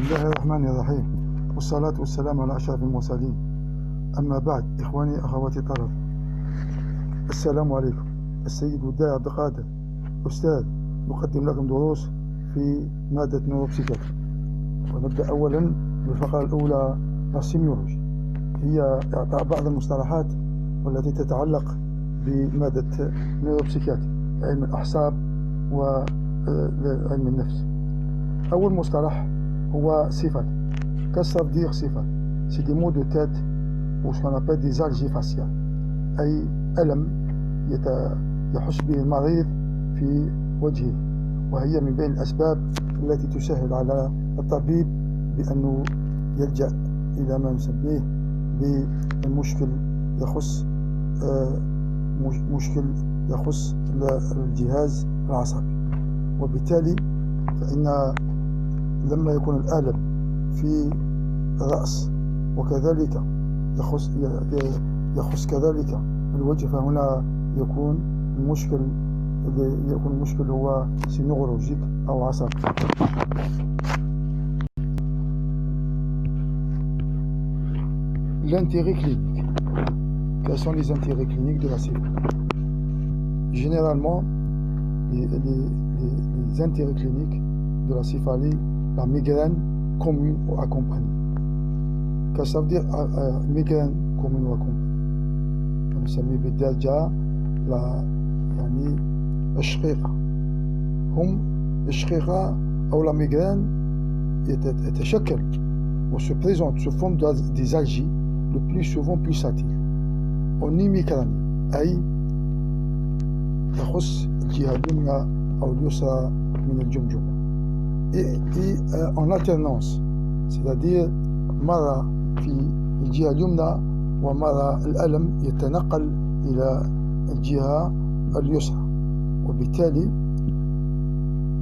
بسم الله الرحمن الرحيم، والصلاة والسلام على أشرف المرسلين. أما بعد، إخواني أخواتي طلب، السلام عليكم. السيد وداع عبد القادر أستاذ يقدم لكم دروس في مادة نيوروبسيكاتري. ونبدأ أولا بالفقرة الأولى، السيميولوجي، هي إعطاء بعض المصطلحات والتي تتعلق بمادة نيوروبسيكاتري، علم الأعصاب وعلم النفس. أول مصطلح هو صفات. Qu'est-ce que ça veut dire صفات؟ C'est des maux de tête ou ce qu'on appelle des algies faciales، أي ألم يحس به المريض في وجهه، وهي من بين الأسباب التي تسهل على الطبيب بأنه يلجأ إلى ما نسميه بالمشكل يخص مشكل يخص الجهاز العصبي. وبالتالي فإن لما يكون الألم في الرأس وكذلك يخص كذلك الوجه، فهنا يكون المشكل هو نيورولوجيك أو عصبي. L'intérêt clinique. Quels sont les intérêts cliniques de la céphalie? Généralement, les intérêts cliniques de la céphalie, la migraine commune ou accompagnée. Qu'est-ce que ça veut dire migraine commune ou accompagnée؟ نسميه بالدارجة يعني الشقيقة. هم الشقيقة أو la migraine يتشكل ou se présente sous forme des algies, le plus souvent pulsatiles au hémicranie، أي تخص الجهة اليمنى أو اليسرى من الجمجمة، et en alternance، c'est-à-dire مرة في الجهة اليمنى ومرة الألم يتنقل إلى الجهة اليسرى، وبالتالي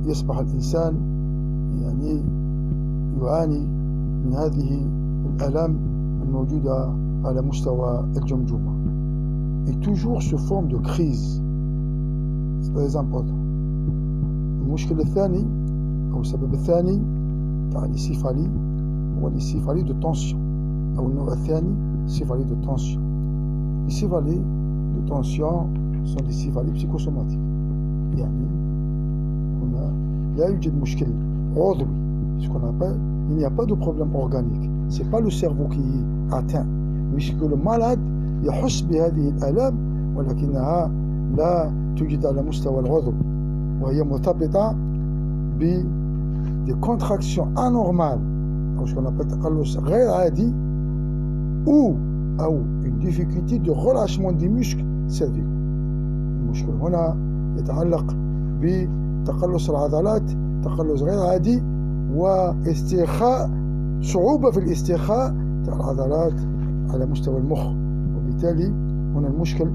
يصبح الإنسان يعني يعاني من هذه الآلام الموجودة على مستوى الجمجمة. Et toujours sous forme de crise. C'est très important. المشكل الثاني أو السبب الثاني تاع السيفالي هو السيفالي دو تونسيون، أو النوع الثاني السيفالي دو تونسيون. السيفالي دو تونسيون sont des céphalées psychosomatiques، يعني هنا لا يوجد مشكل عضوي، ce qu'on appelle il n'y a pas de problème organique، c'est pas le cerveau qui est atteint، مش que le malade يحس بهذه الآلام ولكنها لا توجد على مستوى العضو، وهي مرتبطة ب des contractions anormales أو ce qu'on appelle تقلص غير عادي ou une difficulté de relâchement des muscles cervicaux. المشكل هنا يتعلق بتقلص العضلات، تقلص غير عادي، واسترخاء، صعوبة في الاسترخاء تاع العضلات على مستوى المخ. وبالتالي هنا المشكل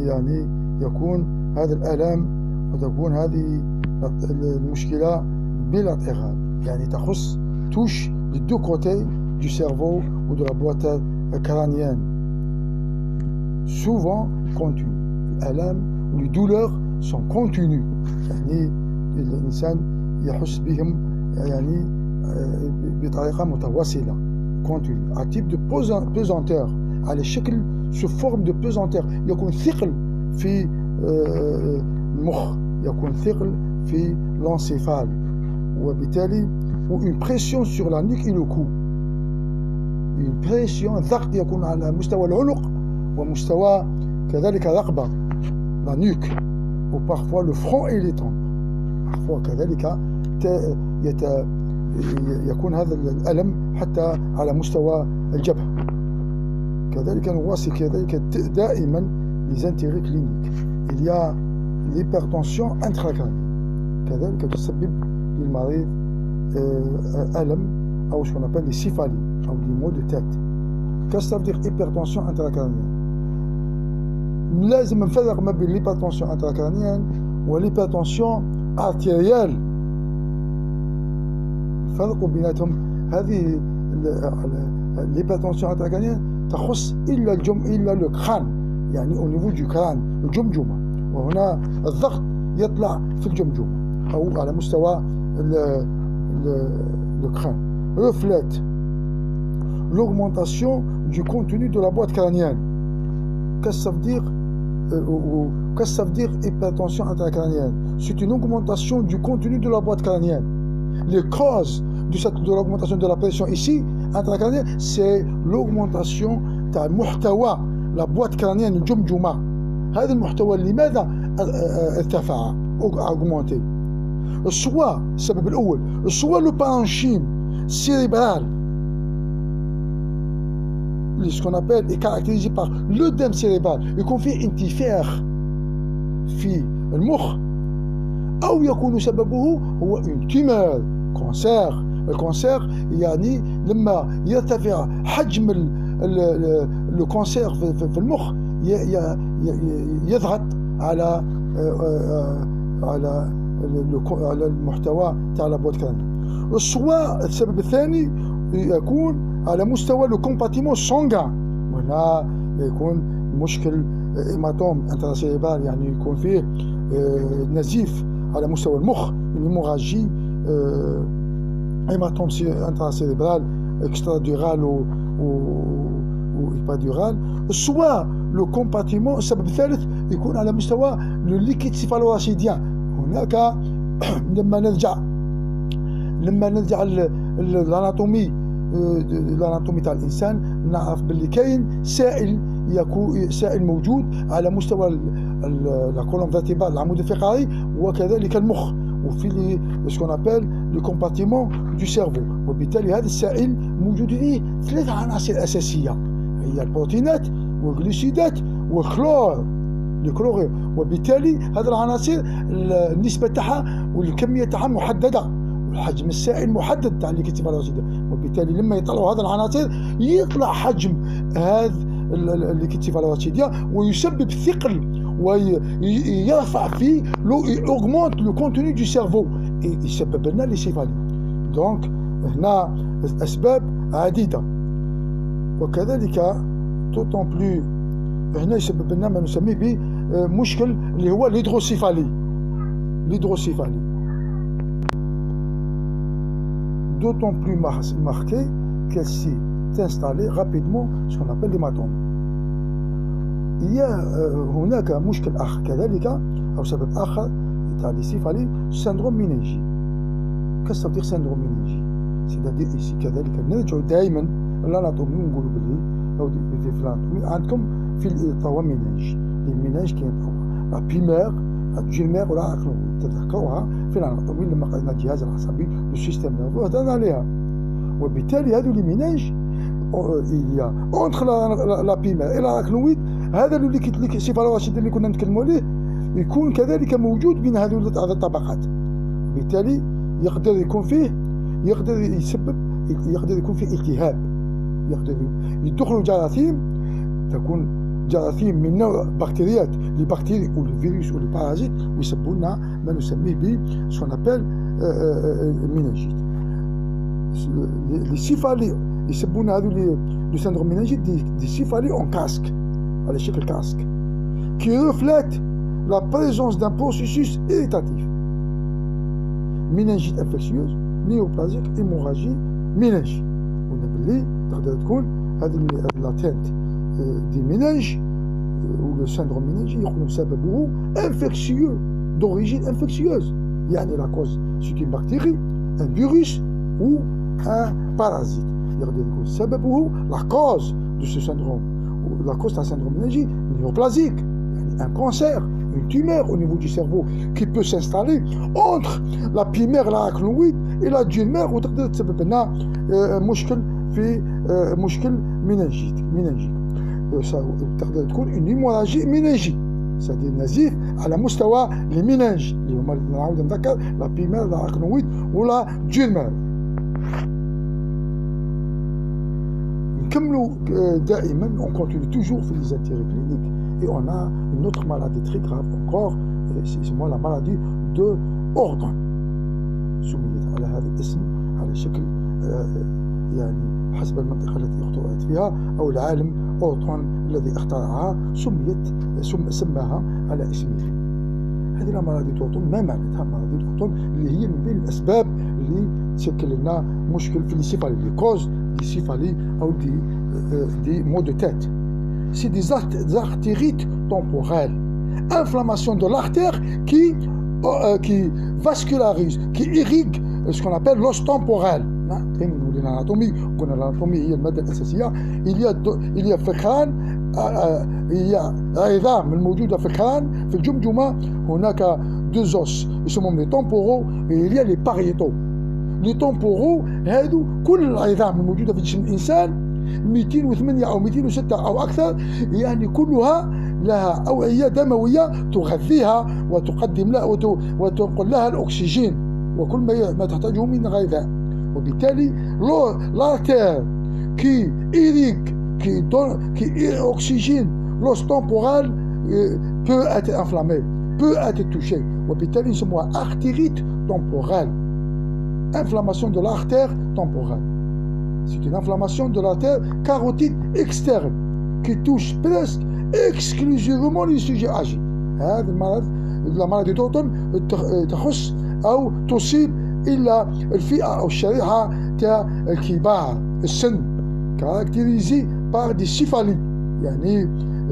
يعني يكون هذا الآلام وتكون هذه المشكلة bilatérale، يعني تخص touche les deux côtés du cerveau ou de la boîte crânienne. Souvent continue. الآلام ou les douleurs sont continues، يعني الإنسان يحس بهم يعني بطريقة متواصلة، continue، à type de pesanteur، على شكل sous forme de pesanteur، يكون ثقل في المخ، يكون ثقل في l'encéphale، وبالتالي ou une pression sur la nuque et le cou، une pression، ضغط يكون على مستوى العنق ومستوى كذلك الرقبة، la nuque، ou parfois le front et les tempes. parfois كذلك يكون هذا الألم حتى على مستوى الجبهة. كذلك نواصل كذلك دائما les intérêts cliniques. il y a l'hypertension intracrânienne، كذلك تسبب للمريض ألم أو ce qu'on appelle les céphalies أو les maux de tête. Qu'est-ce que ça veut dire hypertension intracrânienne؟ لازم نفرق ما بين l'hypertension intracrânienne والhypertension artérielle، الفرق بيناتهم. هذه l'hypertension intracrânienne تخص إلا لو crâne، يعني au niveau du crâne، الجمجمة، وهنا الضغط يطلع في الجمجمة أو على مستوى le crâne, reflète l'augmentation du contenu de la boîte crânienne. Qu'est-ce que ça veut dire qu'est-ce que ça veut dire hypertension intracrânienne? C'est une augmentation du contenu de la boîte crânienne. Les causes de l'augmentation de la pression ici, intracrânienne, c'est l'augmentation de la boîte crânienne الجمجمة. هذا المحتوى لماذا ارتفع augmenté؟ soit السبب الأول soit le parenchyme cérébral, ce qu'on appelle est caractérisé par l'œdème cérébral يكون فيه انتفاخ في المخ، أو يكون سببه هو une tumeur كونسير. الكونسير يعني لما يرتفع حجم الكونسير في المخ يضغط على المحتوى تاع لابوت كراني. سواء السبب الثاني يكون على مستوى لو كومباتيمون سونغان، وهنا يكون مشكل هيماتوم انتراسيريبرال، يعني يكون فيه نزيف على مستوى المخ، هيموراجي هيماتوم انتراسيريبرال اكسترادورال و إيبادورال. سواء لو كومباتيمون السبب الثالث يكون على مستوى لو ليكيد سيفالوراسيديان. هناك لما نرجع للاناتومي تاع الانسان نعرف باللي كاين سائل موجود على مستوى لا كولوم فيرتيبرال العمود الفقري، وكذلك المخ، وفي سكون ابل لو كومبارتيمون دو سيرفو. وبالتالي هذا السائل موجود فيه ثلاث عناصر اساسيه، هي البروتينات والجليسيدات والكلور، وبالتالي هذه العناصر النسبه تاعها والكميه تاعها محدده، والحجم السائل محدد تاع الليكيد سيفالوراسيديان. وبالتالي لما يطلعوا هذه العناصر يطلع حجم هذا الليكيد سيفالوراسيديان ويسبب ثقل ويرفع فيه augmente le contenu du cerveau، يسبب لنا ليسيفالي. دونك هنا اسباب عديده، وكذلك توتون بلو هنا يسبب لنا ما نسميه به مشكل اللي هو l'hydrocephalie. D'autant plus marqué qu'elle s'est installée rapidement ce qu'on appelle l'hématome. Il y a هناك مشكل آخر كذلك أو سبب آخر تاع السيفالي، syndrome méningé. Qu'est-ce que ça veut dire syndrome méningé؟ c'est-à-dire ici كذلك نرجعوا دائما للاناتومي ونقولوا باللي أو في الاناتومي عندكم في توا ميناج. الميناج كاين لا بيمير الجيرمير ولا عقلوي، تذكروها في الاناتومي لما قرينا الجهاز العصبي للسيستم نيرفو هضرنا عليها. وبالتالي هذو لي ميناج إليا اونتخ لا بيمير الى العقلويد، هذا اللي سيفالوراسيديان اللي كنا نتكلموا عليه يكون كذلك موجود بين هذه الطبقات. بالتالي يقدر يكون فيه يقدر يكون فيه التهاب، يقدر يدخلوا جراثيم، تكون جراثيم من نوع بكتيريات، لي بكتيري او لي فيروس او لي بارازيت، ويسببوا لنا ما نسميه ب سون ابل الميناجيت. لي سيفالي يسببوا لنا هذو لي سندروم ميناجيت دي سيفالي اون كاسك، على شكل كاسك كي ريفليت لا بريزونس دان بروسيسوس إيريتاتيف. ميناجيت انفكسيوز، نيوبلازيك، هيموراجي، ميناج. قلنا باللي تقدر تكون هذه لاتنت دي ميناج ou le syndrome méningé يكون سببه infectieux d'origine infectieuse، يعني la cause c'est une bactérie، un virus ou un parasite. يقدر يكون سببه la cause de ce syndrome ou la cause d'un syndrome méningé néoplasique، يعني un cancer، une tumeur au niveau du cerveau qui peut s'installer entre la primaire l'arachnoïde et la tumeur وتقدر تسبب لنا مشكل في مشكل مننجيت. تقدر تكون une hémorragie méningée، c'est-à-dire نزيف على مستوى المينانج اللي هما نعاود نذكر لا بيمير لا اكنويد ولا جيرمال. نكملوا دائما on continue toujours في les intérêts cliniques et on a une autre maladie très grave encore، c'est moi la maladie de Ordon. سميت على هذا الاسم على شكل يعني حسب المنطقة التي اخترعت فيها أو العالم أورطون الذي اخترعها سماها على اسمه. هذه الأمراض توتون ما معناتها أمراض توتون اللي هي من بين الأسباب اللي تشكل لنا مشكل في السيفالي لي كوز دي سيفالي أو دي مو دو تيت. C'est des artérites temporelles, inflammation de l'artère qui vascularise, qui irrigue ce qu'on appelle l'os temporel. L'anatomie, هي المادة الأساسية. il y a فقران، il y a عظام الموجودة في الفقران في الجمجمة. هناك deux os يسموهم les temporaux et il y a les pariétaux. les temporaux هادو كل العظام الموجودة في جسم الإنسان 208 أو 206 أو أكثر، يعني كلها لها أوعية دموية تغذيها وتقدم لها وتنقل لها الأكسجين وكل ما تحتاجه من غذاء. وبالتالي l'artère qui irrigue, qui oxygène l'os temporal peut être inflammé, peut être touché. وبالتالي يسموها artérite temporelle, inflammation de l'artère temporelle. C'est une inflammation de l'artère carotide externe qui touche presque exclusivement les sujets âgés. هذا المرض توتون تخص أو تصيب إلا الفئة أو الشريحة تاع الكبار السن، caractérisée par des céphalées، يعني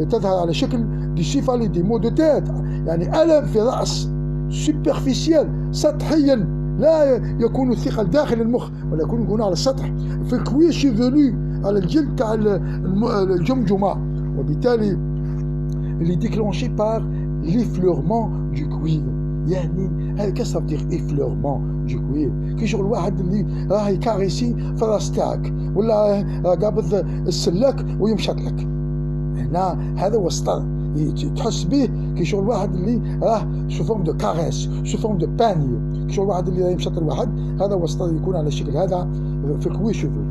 تظهر على شكل دي سيفالي دي مو دو تيت، يعني ألم في الرأس سوبرفيسيال سطحيا لا يكون الثقل داخل المخ ولكن يكون على السطح في الكوير شيفولو على الجلد تاع الجمجمة. وبالتالي اللي ديكلونشي بار ليفلورمون دو كوير. يعني هذا كيف تدير إفلورمون دو كوير؟ كي شغل واحد اللي راه يكاريسي في الراس تاعك ولا قابض السلاك ويمشط لك، هنا هذا هو السطر تحس به كي شغل واحد اللي راه سو فورم دو كاريس سو فورم دو باني، كي شغل واحد اللي راه يمشط لواحد، هذا هو السطر يكون على الشكل هذا في الكوير شوفو.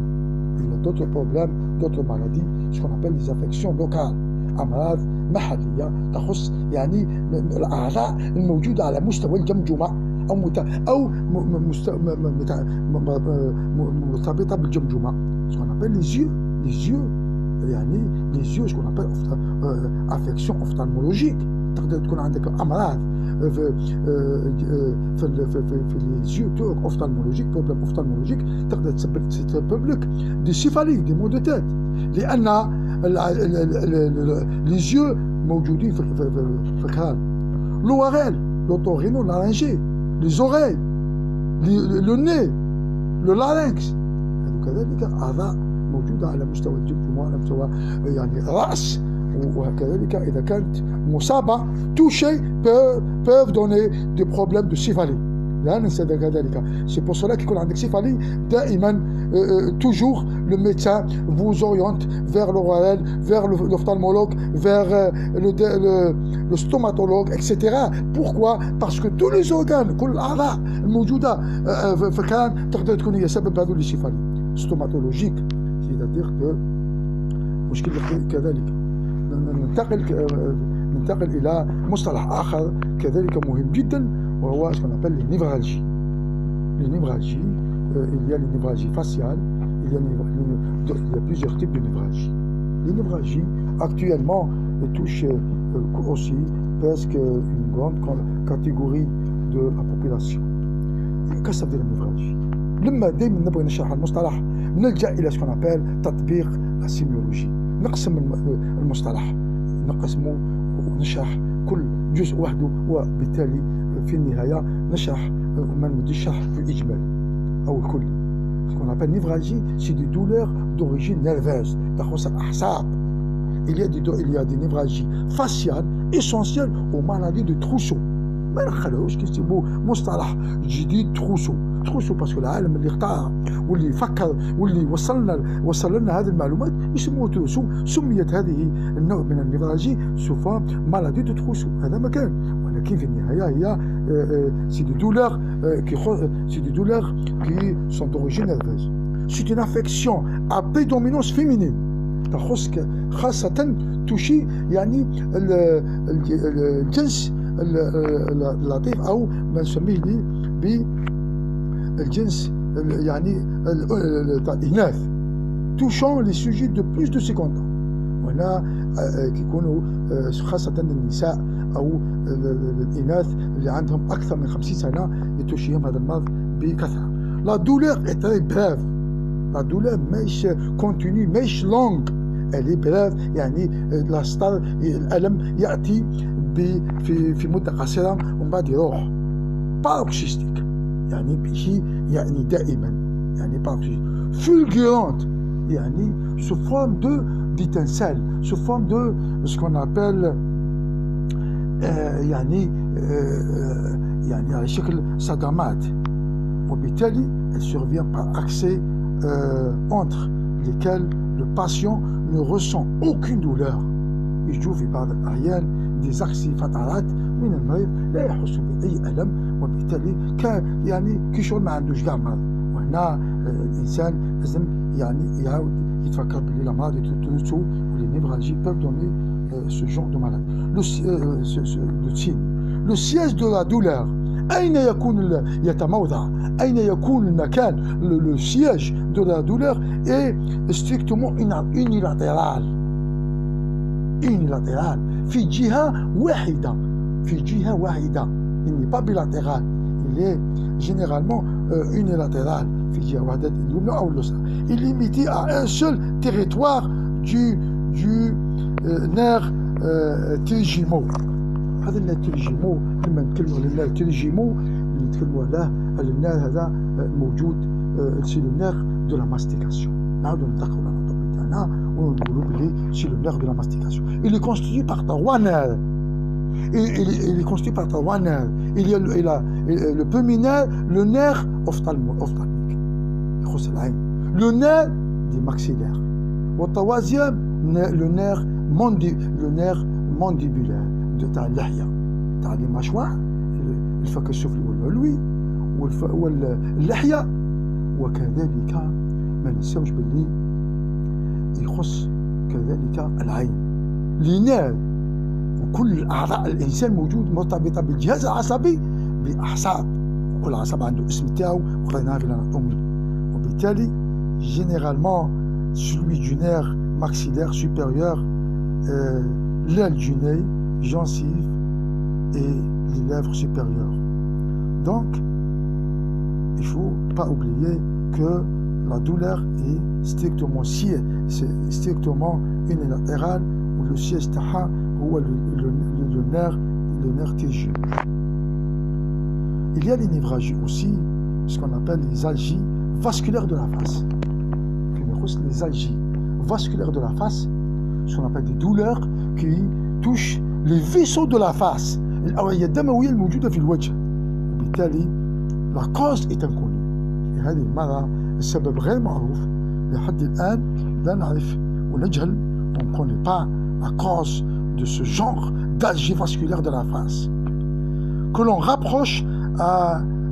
دوتر بروبليم دوتر مالادي سكون ابل لي افكسيون لوكال، امراض محليه تخص يعني الاعضاء الموجوده على مستوى الجمجمه او مرتبطه بالجمجمه. سكون ابل لي يو يعني لي يو سكون ابل افكسيون اوفتالمولوجيك. تقدر تكون عندك امراض في لي يو تو اوفتالمولوجيك، بروبليم اوفتالمولوجيك تقدر تسبب لك دي سيفالي دي مو دو تيت، لان لي يو موجودين في الكران. لوغيل لوتورينو لارنجي لي زوغي لو ني لو لارنكس، هذو كذلك اعضاء موجوده على مستوى الجمجمه على مستوى يعني الراس. وكذلك اذا كانت مصابه توشي peuvent donner des problèmes de céphalie. لا ننسى كذلك. سي بور سولا كي يكون عندك سيفالي دائما toujours le médecin vous oriente vers l'oral, vers l'ophtalmologue, vers le stomatologue, etc. Pourquoi? Parce que tous les organes كل الأعضاء الموجودة في الكران تقدر تكون هي سبب هذول السيفالي ستوماتولوجيك. c'est-à-dire que مشكلة كذلك. ننتقل إلى مصطلح آخر كذلك مهم جدا وهو ce qu'on appelle les névralgies. Les névralgies, il y a les névralgies faciales, il y a plusieurs types de névralgies. Les névralgies actuellement touchent aussi presque une grande catégorie de la population. Qu'est-ce que ça veut dire la névralgie? لما دائما نبغي نشرح المصطلح نلجأ إلى ce qu'on appelle تطبيق la sémiologie. نقسم المصطلح، نقسمه ونشرح كل جزء وحده، وبالتالي في النهاية نشرح ما نمد الشرح في الإجمال أو الكل. Ce qu'on appelle névralgie, c'est des douleurs d'origine nerveuse تخص الأعصاب. Il y a des névralgies faciales essentielles aux maladies de Trousseau. ما نخلوش كيسموه مصطلح جديد تروسو باسكو العالم اللي اختار واللي فكر واللي وصل لنا هذه المعلومات يسموه تروسو. سميت هذه النوع من النيفرالجي سوف مالادي دو تروسو، هذا مكان، ولكن في النهايه هي سي دي دولور كي سون دوريجين نيرفوز. سي une affection à prédominance féminine تخص خاصه توشي يعني الجنس اللطيف او ما نسميه بالجنس يعني الاناث touchant les sujets de plus de 50 ans. وهنا كيكونوا خاصه النساء أو الإناث اللي عندهم أكثر من 50 سنة يتوشيهم هذا المرض بكثرة. لا دولور est très brève. La douleur مش continue مش long. Elle est brève يعني الألم يأتي في مدة قصيرة ومن بعد يروح. Paroxystique يعني بيجي يعني دائما يعني paroxystique. Fulgurante يعني sous forme d'étincelle, sous forme de ce qu'on appelle يعني على شكل صدمات. وبالتالي elle survient par accès entre lesquels le patient ne ressent aucune douleur. يجوا في بعض الأحيان des accès فترات من المريض لا يحس بأي ألم، وبالتالي يعني كشغل ما عندوش كاع مرض. وهنا الإنسان لازم يعني يعاود يتفكر بلي الأمراض يتنسوا ولي نيفرالجي peuvent donner ce genre de maladie. Le siège de la douleur أين يكون يتموضع؟ أين يكون المكان؟ le siège de la douleur est strictement unilatéral. في جهة واحدة. Il n'est pas bilatéral. Il est généralement unilatéral. في جهة واحدة اليمنى أو اليسرى. Il est limité à un seul territoire du nerf trigeminal. هذا النير تريجيمو لما نتكلموا على النير تريجيمو اللي نتكلموا عليه النير هذا موجود سي لو نير دو لا ماستيكاسيون. نعاودوا ندخلوا الاناتومي تاعنا ونقولوا بلي سي لو نير دو لا ماستيكاسيون. Il est constitué par trois nerfs. Il est constitué par trois nerfs. Il y a le premier nerf, le nerf ophtalmique يخص العين. Le nerf des maxillaires. والtroisième le nerf mandibulaire تاع اللحية تاع لي ماشوار الفك السفلي والعلوي واللحية. وكذلك ما ننساوش باللي يخص كذلك العين. لينال وكل أعضاء الإنسان موجود مرتبطة بالجهاز العصبي بأعصاب، وكل عصب عنده اسم تاعو وقريناها في الاناتومي. وبالتالي généralement celui du nerf maxillaire supérieur, l'aile du nez, gencive et les lèvres supérieures. Donc, il ne faut pas oublier que la douleur est strictement unilatérale, où le siège taha ou le nerf tigé. Il y a les névralgies aussi, ce qu'on appelle les algies vasculaires de la face. Les algies vasculaires de la face, ce qu'on appelle des douleurs qui touchent les vaisseaux de la face. الأوعية الدموية الموجودة في الوجه. وبالتالي la cause est inconnue. في هذه المرة السبب غير معروف لحد الآن. لا نعرف ونجهل. On ne connaît pas la cause de ce genre d'algie vasculaire de la face que l'on rapproche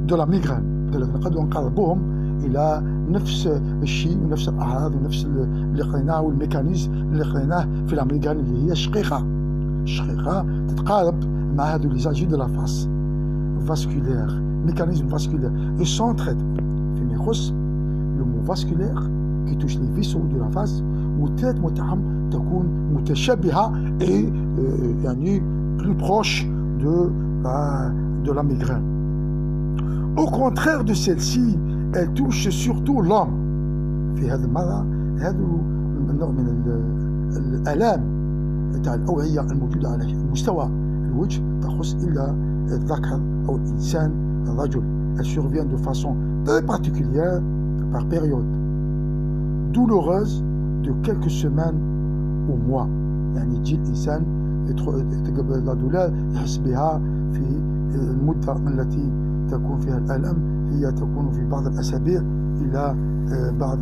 de la migraine. نقدر نقربوهم إلى نفس الشيء ونفس الأعراض ونفس اللي قريناه والميكانيزم اللي قريناه في الأمريكان اللي هي الشقيقة تتقارب مع هذو لي زاجي دو لا فاس فاسكولير ميكانيزم فاسكولير et sans traitement. فيما يخص لو مو فاسكولير كي توش لي فيسو دو لا فاس والتريتمون تاعهم تكون متشابهة et يعني plus proche de la migraine. Au contraire de celle-ci, elle touche surtout l'homme. في هذه المرة هذا النوع من الآلام تاع الأوعية الموجودة على مستوى الوجه تخص إلا الذكر أو الإنسان الرجل. Elle survient de façon très particulière par période douloureuse de quelques semaines ou mois. يعني يجي الإنسان لا دولار يحس بها في المدة التي تكون فيها الألم هي تكون في بعض الأسابيع إلى بعض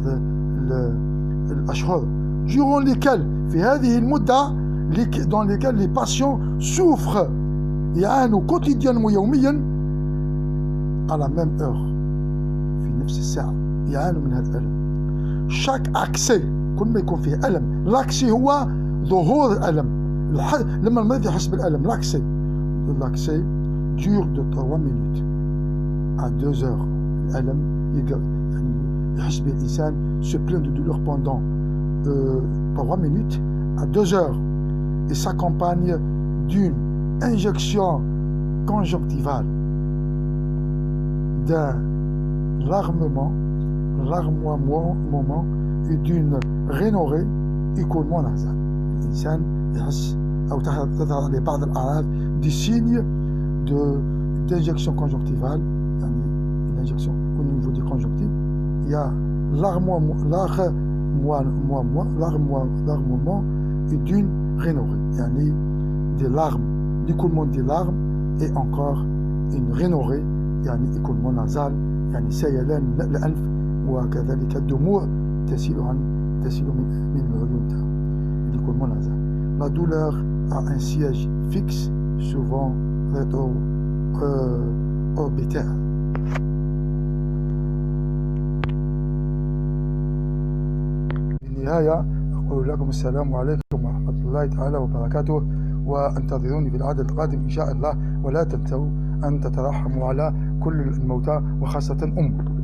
الأشهر. durant lesquelles في هذه المدة dans lesquelles les patients souffrent يعانوا quotidiennement ويوميا à la même heure في نفس الساعة يعانوا من هذا الألم. chaque accès كل ما يكون فيه ألم l'accès هو ظهور الألم. لما المريض يحس بالألم l'accès dure de 3 minutes à 2 heures. الألم يعني يحس به الإنسان se plaint de douleur pendant 3 minutes à 2 heures et s'accompagne d'une injection conjonctivale d'un larmoiement et d'une rhinorrhée écoulement nasal. الإنسان يحس أو تظهر عليه بعض الأعراض des signes d'injection conjonctivale, يعني une injection au niveau du conjonctif. Il y a larmoiement et d'une rhinorrhée, يعني des larmes, l'écoulement des larmes et encore une rhinorrhée, يعني écoulement nasal, يعني سيلان الأنف وكذلك الدموع تسيل من العيون تاعو. l'écoulement nasal. La douleur a un siège fixe, souvent rétro-orbitaire. بالنهاية أقول لكم السلام عليكم ورحمة الله تعالى وبركاته، وانتظروني في العدد القادم إن شاء الله، ولا تنسوا أن تترحموا على كل الموتى وخاصة أمي.